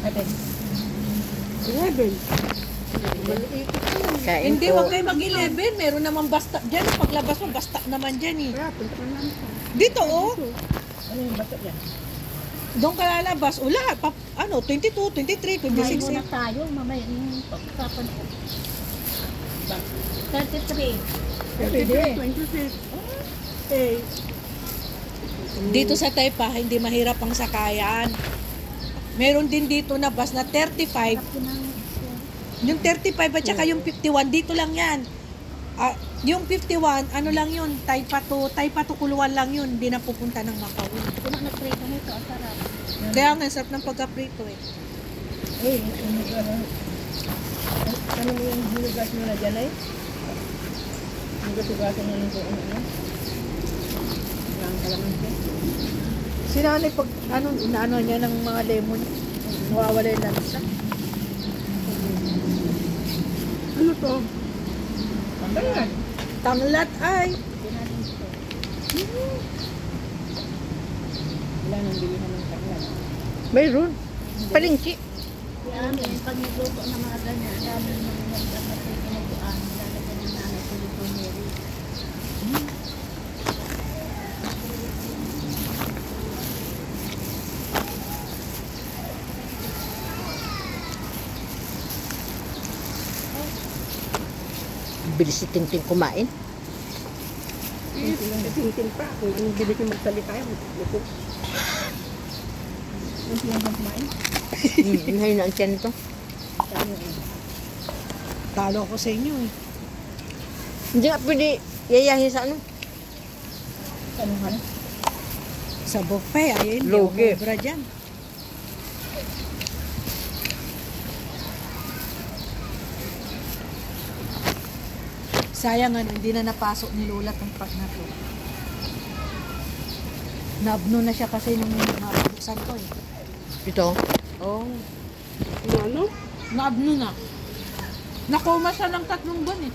Atin. 11. Kain Hindi, po. wag kayo mag-11. Meron naman basta dyan. Paglabas mo, basta naman dyan eh. Kaya, punta ka lang. Dito oh. Ano yung bato yan? Doon ka lalabas. O lahat. 22, 23, Kumain 26. muna tayo, mamaya yung pagkapan ko. 33. 33, 26. Eh, Dito sa Taypa, hindi mahirap ang sakayan. Meron din dito na bus na 35. Yung 35 at saka yung 51, dito lang yan. Yung 51, ano lang yun, Taypa to Kuluan lang yun. Hindi na pupunta ng Macau. Kung nag-prito nito, ang sarap. Kaya nga, sarap ng pagka-prito eh. Eh, ano mo yung hinugas mo na dyan ay? Hinugas-hugasan mo ng kung ano. Ang kalamansi. Sinanay pag, inaano niya ng mga lemon, nawawala yung lansa. ano to? Ano yan? Tanglat ay. Tinanin ko. Wala nang bilihan ng taklan. Mayroon. Palingki. Kaya amin, pag nagluto ng mga ganyan, dami ng nagkakasay kinukuan, lalagyan ng nanay ko dito Mary. Bilis si Tingting kumain. Tintin pa. Kung anong bilis yung magsalita yan. Luto. Yung pinagmang kumain. Ngayon na ang tiyan nito. Talo ko sa inyo eh. Hindi nga pwede yayahin sa ano. Ano ka na? Sa buffet, ayun. Lugi. Obra dyan. Sayang ano, hindi na napasok ni Lola tong part na to. Nabno na siya kasi nung nabuksan ko eh. Ito. Oh. Ano? Nabno na. Nakoma siya ng 3 buwan eh.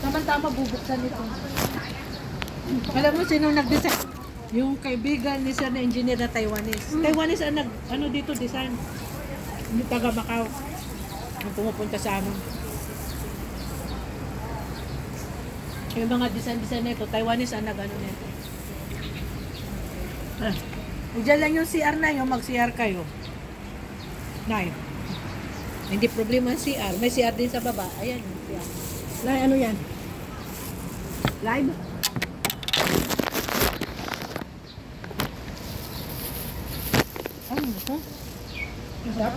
Tama-tama bubuksan ito. Alam mo sino nag-design? Yung kaibigan ni sir na engineer na Taiwanese. Taiwanese ang dito design. Yung taga Macau. Yung pumupunta sa amin. Yung mga design nito, Taiwanese ang nag-ano nito. Diyan lang yung CR na yung mag-CR kayo. Nay. Hindi problema ang CR. May CR din sa baba. Ayan yung CR. Lai, ano yan? Live? Ano ito? Masarap?